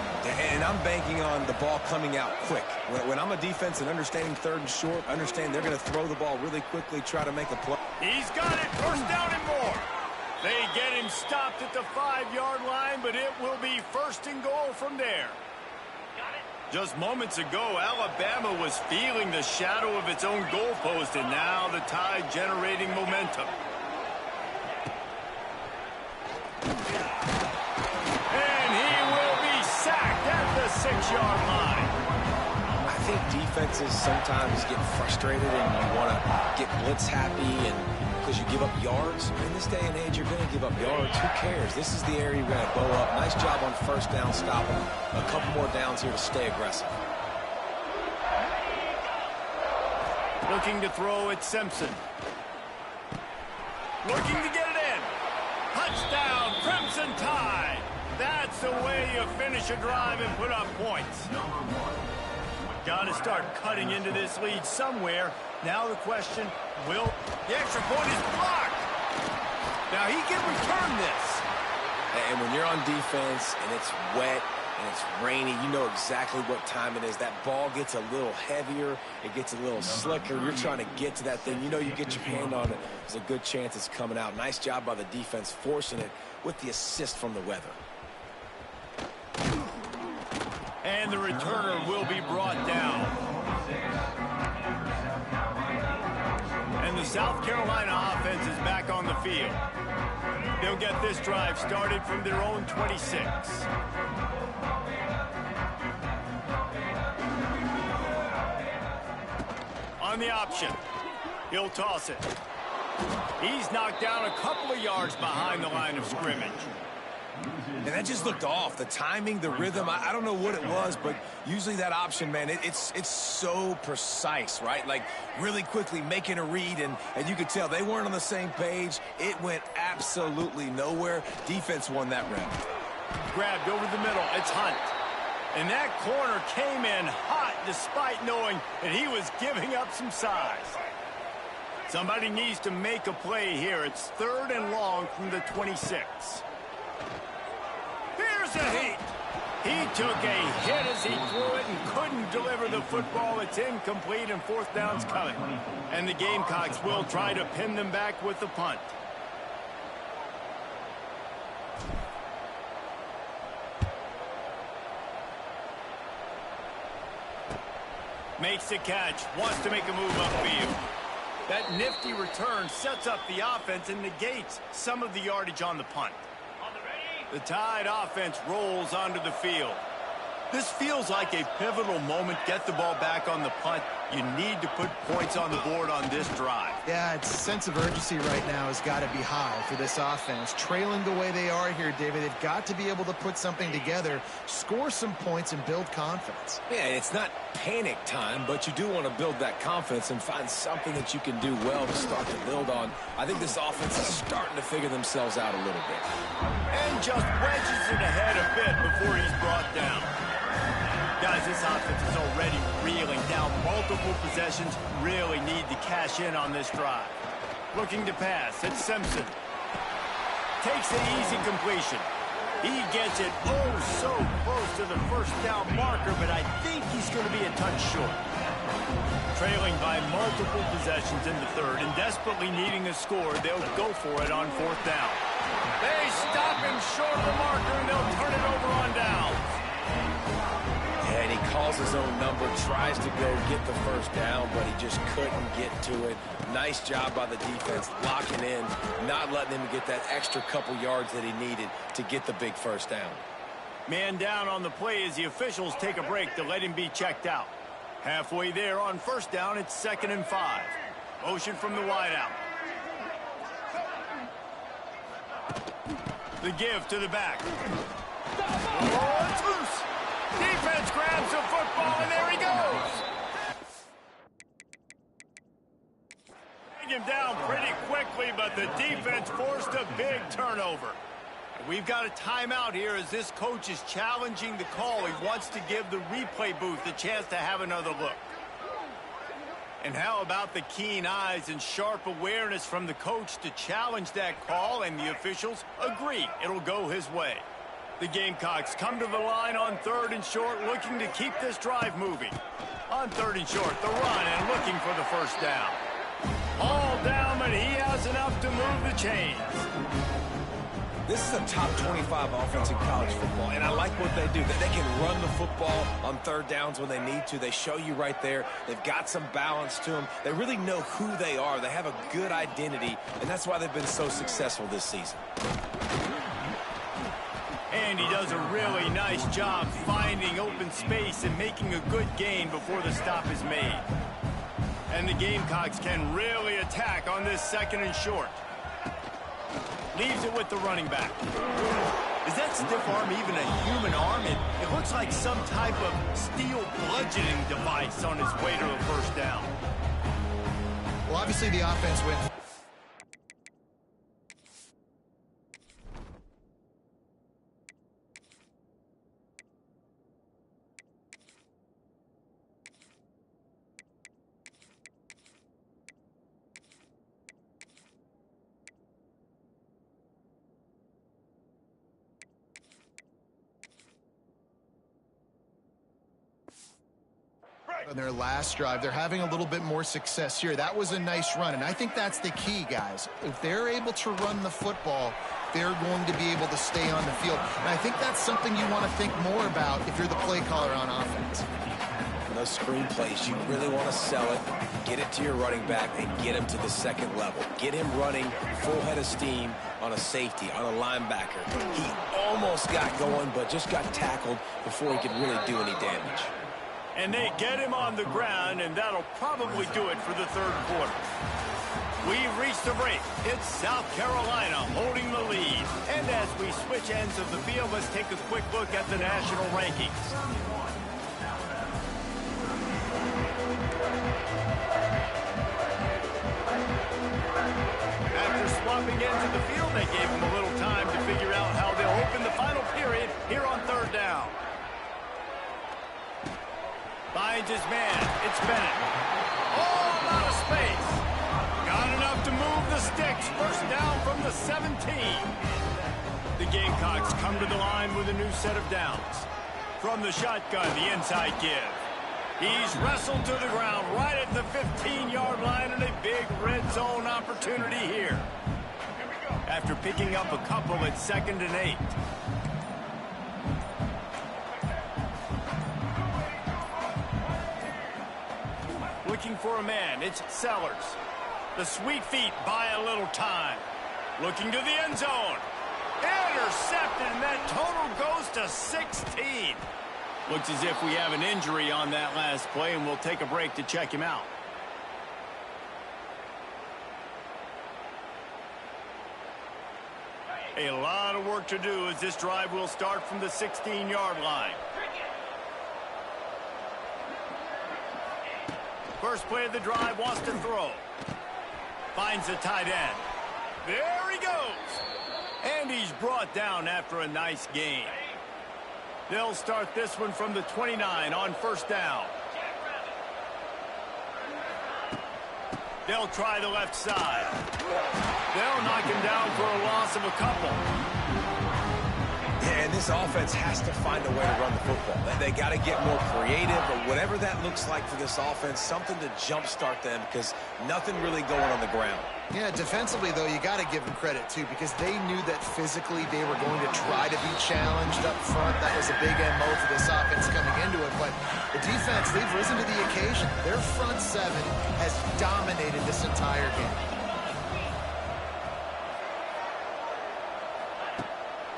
And I'm banking on the ball coming out quick. When I'm a defense and understanding 3rd and short, understand they're going to throw the ball really quickly, try to make a play. He's got it. 1st down and more. They get him stopped at the 5-yard line, but it will be 1st and goal from there. Just moments ago, Alabama was feeling the shadow of its own goalpost, and now the Tide generating momentum. And he will be sacked at the 6-yard line. I think defenses sometimes get frustrated and you want to get blitz happy and because you give up yards. In this day and age, you're going to give up yards. Who cares? This is the area you're going to bow up. Nice job on 1st down, stopping a couple more downs here to stay aggressive. Looking to throw at Simpson. Looking to get it in. Touchdown, Crimson Tide. That's the way you finish a drive and put up points. Got to start cutting into this lead somewhere. Now the question, will the extra point is blocked? Now he can return this. And when you're on defense and it's wet and it's rainy, you know exactly what time it is. That ball gets a little heavier. It gets a little slicker. You're trying to get to that thing. You know you get your hand on it. There's a good chance it's coming out. Nice job by the defense forcing it with the assist from the weather. And the returner will be brought down. And the South Carolina offense is back on the field. They'll get this drive started from their own 26. On the option, he'll toss it. He's knocked down a couple of yards behind the line of scrimmage. And that just looked off. The timing, the rhythm, I don't know what it was, but usually that option, man, it's so precise, right? Like really quickly making a read, and you could tell they weren't on the same page. It went absolutely nowhere. Defense won that round. Grabbed over the middle. It's Hunt. And that corner came in hot despite knowing that he was giving up some size. Somebody needs to make a play here. It's 3rd and long from the 26. Here's a hit. He took a hit as he threw it and couldn't deliver the football. It's incomplete and 4th down's coming. And the Gamecocks will try to pin them back with the punt. Makes the catch, wants to make a move upfield. That nifty return sets up the offense and negates some of the yardage on the punt. The Tide offense rolls onto the field. This feels like a pivotal moment. Get the ball back on the punt. You need to put points on the board on this drive. Yeah, its sense of urgency right now has got to be high for this offense. Trailing the way they are here, David, they've got to be able to put something together, score some points, and build confidence. Yeah, it's not panic time, but you do want to build that confidence and find something that you can do well to start to build on. I think this offense is starting to figure themselves out a little bit. And just wedges it ahead a bit before he's brought down. Guys, this offense is already reeling down multiple possessions. Really need to cash in on this drive. Looking to pass. It's Simpson. Takes an easy completion. He gets it so close to the 1st down marker, but I think he's going to be a touch short. Trailing by multiple possessions in the 3rd and desperately needing a score, they'll go for it on 4th down. They stop him short of the marker, and they'll turn it over on downs. And he calls his own number, tries to go get the 1st down, but he just couldn't get to it. Nice job by the defense, locking in, not letting him get that extra couple yards that he needed to get the big 1st down. Man down on the play as the officials take a break to let him be checked out. Halfway there on 1st down, it's 2nd and 5. Motion from the wideout. The give to the back. Oh, it's loose. Defense grabs the football, and there he goes. Take him down pretty quickly, but the defense forced a big turnover. We've got a timeout here as this coach is challenging the call. He wants to give the replay booth a chance to have another look. And how about the keen eyes and sharp awareness from the coach to challenge that call, and the officials agree it'll go his way. The Gamecocks come to the line on 3rd and short, looking to keep this drive moving. On 3rd and short, the run and looking for the 1st down. All down, but he has enough to move the chains. This is a top 25 offense in college football, and I like what they do. That they can run the football on 3rd downs when they need to. They show you right there. They've got some balance to them. They really know who they are. They have a good identity, and that's why they've been so successful this season. And he does a really nice job finding open space and making a good gain before the stop is made. And the Gamecocks can really attack on this 2nd and short. Leaves it with the running back. Is that stiff arm even a human arm? It looks like some type of steel bludgeoning device on his way to a 1st down. Well, obviously the offense went. On their last drive, they're having a little bit more success here. That was a nice run, and I think that's the key, guys. If they're able to run the football, they're going to be able to stay on the field. And I think that's something you want to think more about if you're the play caller on offense. Those screen plays, you really want to sell it, get it to your running back, and get him to the 2nd level. Get him running full head of steam on a safety, on a linebacker. He almost got going, but just got tackled before he could really do any damage. And they get him on the ground, and that'll probably do it for the 3rd quarter. We've reached forced to break. It's South Carolina holding the lead. And as we switch ends of the field, let's take a quick look at the national rankings. After swapping ends of the field, they gave them a little time to figure out how they'll open the final period here on third down. Finds his man. It's Bennett. All out of space. Got enough to move the sticks. First down from the 17. The Gamecocks come to the line with a new set of downs. From the shotgun, the inside give. He's wrestled to the ground right at the 15-yard line, and a big red zone opportunity here. After picking up a couple at 2nd and 8. Looking for a man, it's Sellers. The sweet feet buy a little time. Looking to the end zone. Intercepted, and that total goes to 16. Looks as if we have an injury on that last play, and we'll take a break to check him out. A lot of work to do as this drive will start from the 16-yard line. First play of the drive, wants to throw. Finds the tight end. There he goes. And he's brought down after a nice gain. They'll start this one from the 29 on first down. They'll try the left side. They'll knock him down for a loss of a couple. Yeah, and this offense has to find a way to run the football. They got to get more creative, or whatever that looks like for this offense, something to jumpstart them, because nothing really going on the ground. Yeah, defensively, though, you got to give them credit, too, because they knew that physically they were going to try to be challenged up front. That was a big MO for this offense coming into it. But the defense, they've risen to the occasion. Their front seven has dominated this entire game.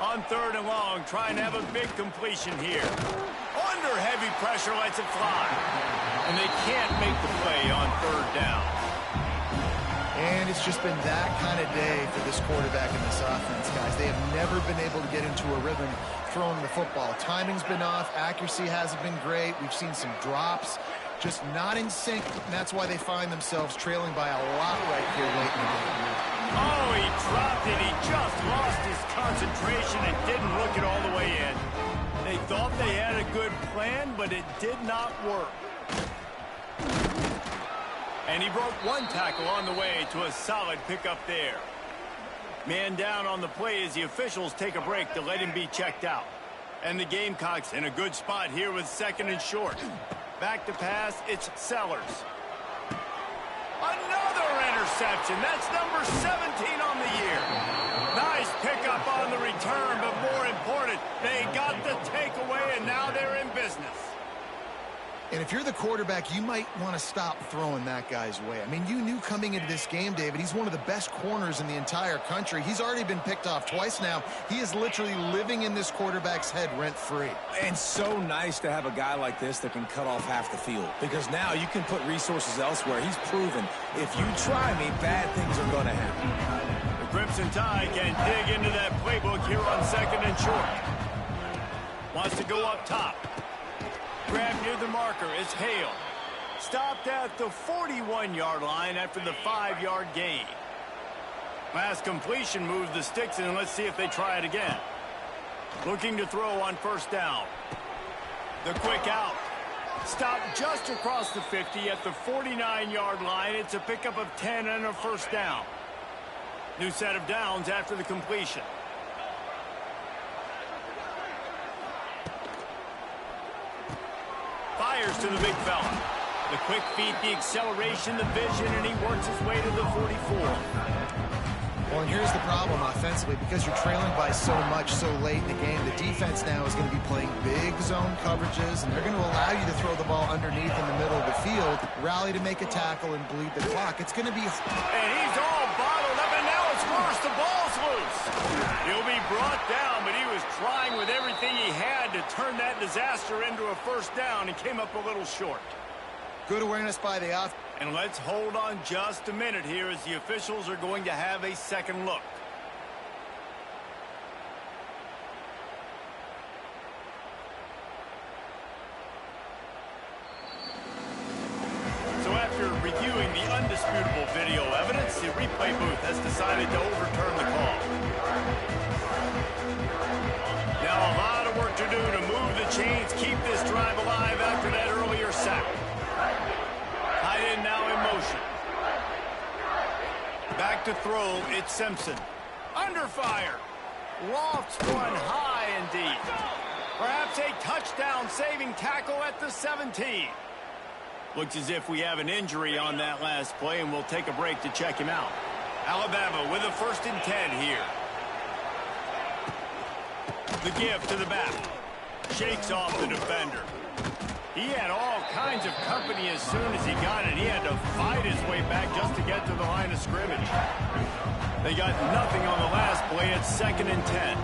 On third and long, trying to have a big completion here. Under heavy pressure, lets it fly. And they can't make the play on third down. And it's just been that kind of day for this quarterback and this offense, guys. They have never been able to get into a rhythm throwing the football. Timing's been off. Accuracy hasn't been great. We've seen some drops. Just not in sync. And that's why they find themselves trailing by a lot right here late in the game. Oh, he dropped it. He just lost his concentration and didn't look it all the way in. They thought they had a good plan, but it did not work. And he broke one tackle on the way to a solid pickup there. Man down on the play as the officials take a break to let him be checked out. And the Gamecocks in a good spot here with 2nd and short. Back to pass, it's Sellers. Another interception. That's number 17 on the year. Nice pickup on the return, but more important, they got the takeaway, and now they're in business. And if you're the quarterback, you might want to stop throwing that guy's way. I mean, you knew coming into this game, David, he's one of the best corners in the entire country. He's already been picked off twice now. He is literally living in this quarterback's head rent-free. And so nice to have a guy like this that can cut off half the field, because now you can put resources elsewhere. He's proven if you try me, bad things are going to happen. The Crimson Tide can dig into that playbook here on 2nd and short. Wants to go up top. Grab near the marker, it's Hale. Stopped at the 41-yard line after the 5-yard gain. Last completion moved the sticks, and let's see if they try it again. Looking to throw on first down. The quick out. Stopped just across the 50 at the 49-yard line. It's a pickup of 10 and a first down. New set of downs after the completion. Fires to the big fella. The quick feet, the acceleration, the vision, and he works his way to the 44. Well, and here's the problem offensively. Because you're trailing by so much so late in the game, the defense now is going to be playing big zone coverages, and they're going to allow you to throw the ball underneath in the middle of the field, rally to make a tackle, and bleed the clock. It's going to be... And he's all bottled up, and now it's worse. The ball's loose. He'll be brought down, but he was trying with everything he had to turn that disaster into a first down and came up a little short. Good awareness by the offense. And let's hold on just a minute here as the officials are going to have a second look. So after reviewing the undisputable video evidence, the replay booth has decided to overturn the call. Now a lot of work to do to move the chains, keep this drive alive after that earlier sack. Tight end now in motion. Back to throw, it's Simpson. Under fire. Lofts one high and deep. Perhaps a touchdown-saving tackle at the 17. Looks as if we have an injury on that last play, and we'll take a break to check him out. Alabama with a 1st and 10 here. The give to the back. Shakes off the defender. He had all kinds of company as soon as he got it. He had to fight his way back just to get to the line of scrimmage. They got nothing on the last play. It's 2nd and 10.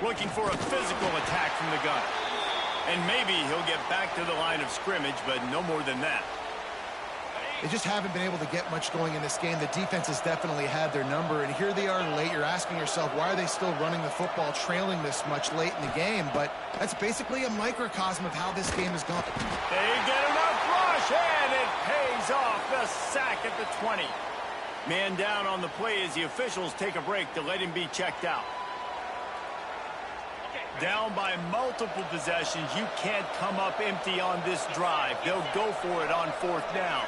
Looking for a physical attack from the gun. And maybe he'll get back to the line of scrimmage, but no more than that. They just haven't been able to get much going in this game. The defense has definitely had their number, and here they are late. You're asking yourself, why are they still running the football, trailing this much late in the game? But that's basically a microcosm of how this game has gone. They get enough rush, and it pays off. The sack at the 20. Man down on the play as the officials take a break to let him be checked out. Down by multiple possessions, you can't come up empty on this drive. They'll go for it on 4th down.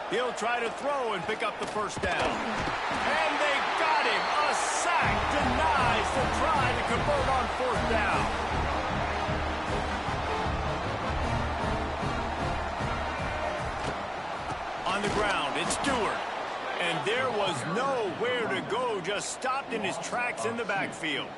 He'll try to throw and pick up the 1st down. And they got him. A sack denies the try to convert on 4th down. On the ground, it's Stewart. And there was nowhere to go, just stopped in his tracks in the backfield.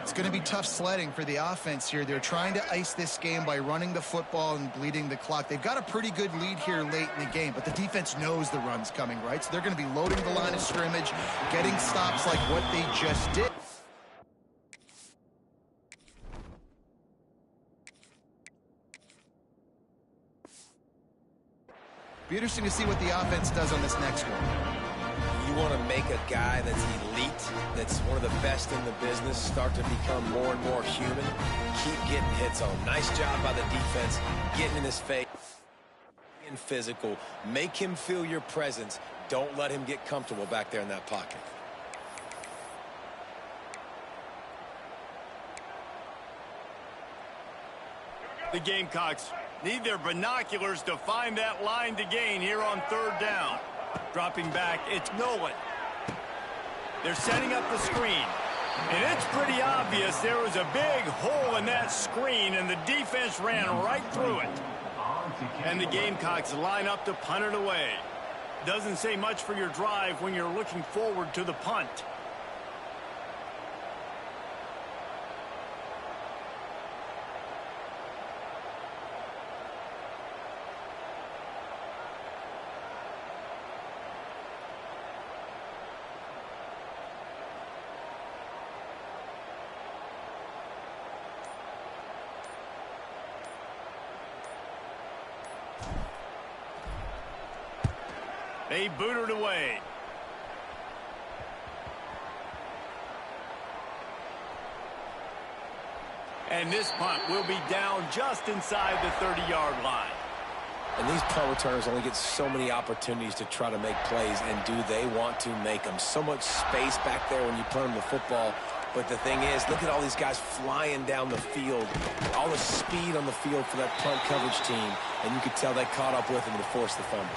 It's going to be tough sledding for the offense here. They're trying to ice this game by running the football and bleeding the clock. They've got a pretty good lead here late in the game, but the defense knows the run's coming, right? So they're going to be loading the line of scrimmage, getting stops like what they just did. Be interesting to see what the offense does on this next one. You want to make a guy that's elite, that's one of the best in the business, start to become more and more human. Keep getting hits on him. Nice job by the defense, getting in his face, being physical. Make him feel your presence. Don't let him get comfortable back there in that pocket. The Gamecocks need their binoculars to find that line to gain here on 3rd down. Dropping back, it's Nolan. They're setting up the screen. And it's pretty obvious there was a big hole in that screen, and the defense ran right through it. And the Gamecocks line up to punt it away. Doesn't say much for your drive when you're looking forward to the punt. They boot it away. And this punt will be down just inside the 30-yard line. And these punt returners only get so many opportunities to try to make plays, and do they want to make them? So much space back there when you punt them the football. But the thing is, look at all these guys flying down the field. All the speed on the field for that punt coverage team. And you could tell they caught up with them to force the fumble.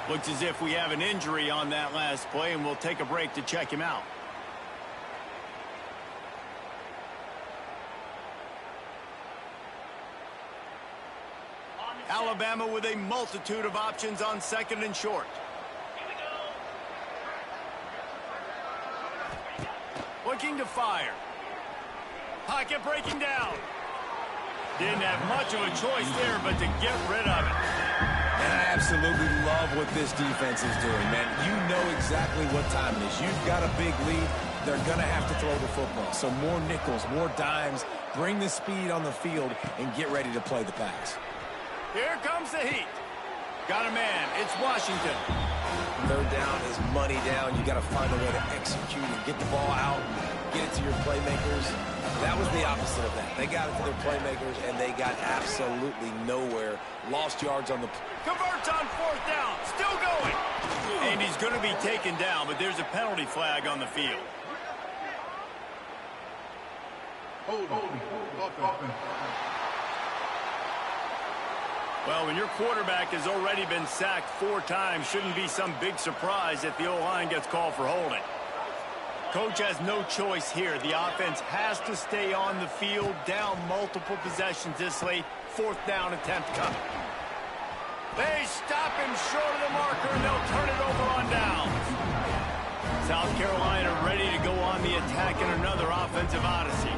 Looks as if we have an injury on that last play, and we'll take a break to check him out. Alabama with a multitude of options on 2nd and short. Looking to fire. Pocket breaking down. Didn't have much of a choice there, but to get rid of it. And I absolutely love what this defense is doing, man. You know exactly what time it is. You've got a big lead. they're going to have to throw the football. So more nickels, more dimes, bring the speed on the field, and get ready to play the pass. Here comes the heat. Got a man. It's Washington. Third down is money down. You got to find a way to execute and get the ball out, get it to your playmakers. That was the opposite of that. They got it to their playmakers, and they got absolutely nowhere. Lost yards on the... Converts on fourth down. Still going. And he's going to be taken down, but there's a penalty flag on the field. Well, when your quarterback has already been sacked 4 times, shouldn't be some big surprise if the O-line gets called for holding. Coach has no choice here. The offense has to stay on the field, down multiple possessions this late. Fourth down attempt coming. They stop him short of the marker, and they'll turn it over on downs. South Carolina ready to go on the attack in another offensive odyssey.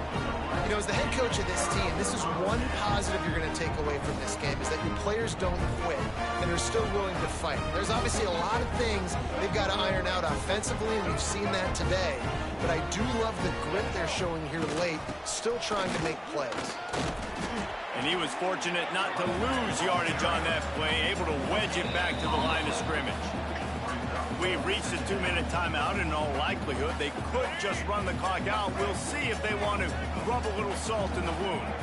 You know, as the head coach of this team, this is one positive you're going to take away from this game, is that your players don't quit and are still willing to fight. There's obviously a lot of things they've got to iron out offensively, and we've seen that today. But I do love the grit they're showing here late, still trying to make plays. And he was fortunate not to lose yardage on that play, able to wedge it back to the line of scrimmage. We've reached a 2-minute timeout. In all likelihood, they could just run the clock out. We'll see if they want to rub a little salt in the wound.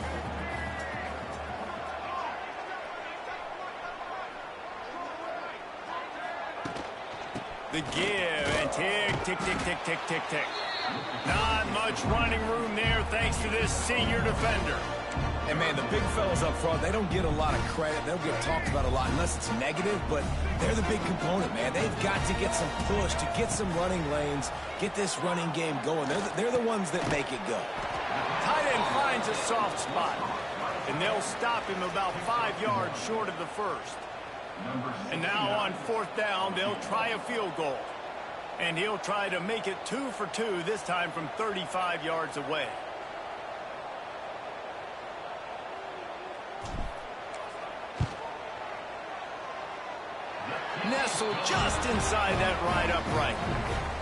The give, and tick, tick, tick, tick, tick, tick, tick. Not much running room there thanks to this senior defender. And, man, the big fellas up front, they don't get a lot of credit. They don't get talked about a lot unless it's negative, but they're the big component, man. They've got to get some push, to get some running lanes, get this running game going. They're the ones that make it go. Tight end finds a soft spot, and they'll stop him about 5 yards short of the first. And now on fourth down, they'll try a field goal. And he'll try to make it 2 for 2, this time from 35 yards away. Nestled just inside that right upright.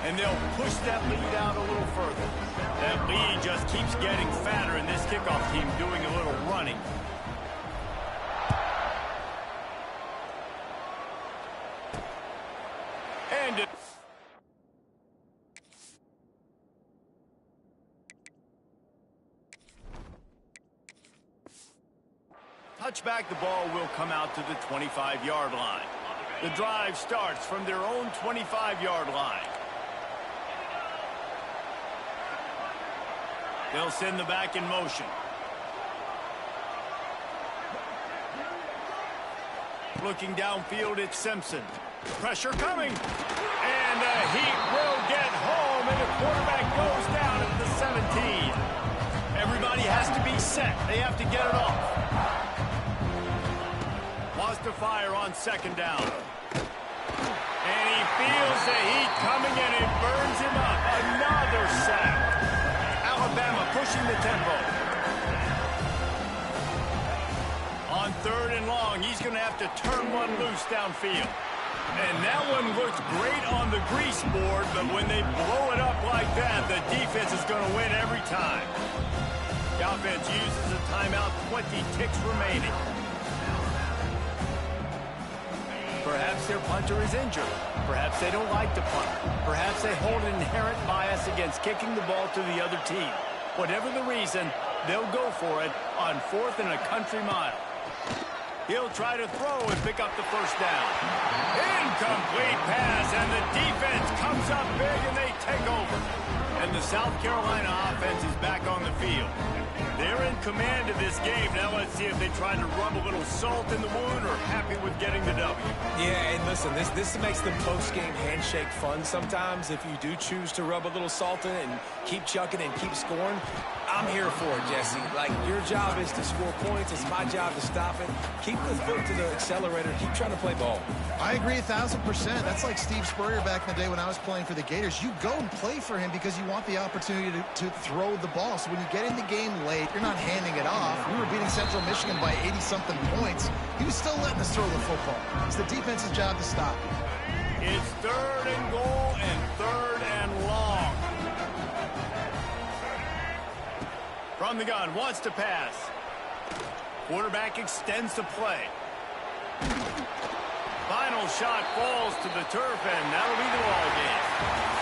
And they'll push that lead out a little further. That lead just keeps getting fatter, and this kickoff team doing a little running. And it... Touchback, the ball will come out to the 25-yard line. The drive starts from their own 25-yard line. They'll send the back in motion. Looking downfield, it's Simpson. Pressure coming. And the Heat will get home, and the quarterback goes down at the 17. Everybody has to be set. They have to get it off. Lost to fire on second down. And he feels the heat coming, and it burns him up. Another sack. Alabama pushing the tempo. On third and long, he's going to have to turn one loose downfield. And that one looks great on the grease board, but when they blow it up like that, the defense is going to win every time. The offense uses a timeout, 20 ticks remaining. Perhaps their punter is injured. Perhaps they don't like to punt. Perhaps they hold an inherent bias against kicking the ball to the other team. Whatever the reason, they'll go for it on fourth and a country mile. He'll try to throw and pick up the first down. Incomplete pass, and the defense comes up big, and they take over. And the South Carolina offense is back on the field. They're in command of this game. Now let's see if they try to rub a little salt in the wound or happy with getting the W. Yeah, and listen, this makes the post-game handshake fun sometimes. If you do choose to rub a little salt in it and keep chucking and keep scoring, I'm here for it, Jesse. Like, your job is to score points. It's my job to stop it. Keep the foot to the accelerator. Keep trying to play ball. I agree 1,000%. That's like Steve Spurrier back in the day when I was playing for the Gators. You go and play for him because you want the opportunity to throw the ball. So when you get in the game late, you're not handing it off. We were beating Central Michigan by 80-something points. He was still letting us throw the football. It's the defense's job to stop. It's third and goal and third and long. From the gun, wants to pass. Quarterback extends the play. Final shot falls to the turf, and that'll be the ball game.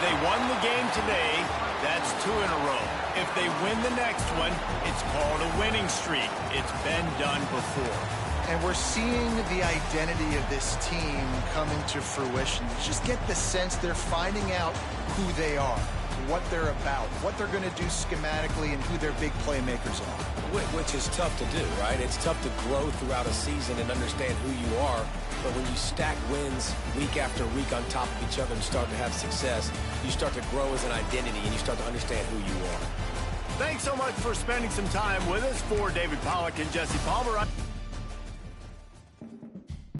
They won the game today. That's 2 in a row. If they win the next one, it's called a winning streak. It's been done before. And we're seeing the identity of this team come into fruition. You just get the sense they're finding out who they are, what they're about, what they're going to do schematically, and who their big playmakers are. Which is tough to do, right? It's tough to grow throughout a season and understand who you are. But when you stack wins week after week on top of each other and start to have success, you start to grow as an identity and you start to understand who you are. Thanks so much for spending some time with us. For David Pollack and Jesse Palmer.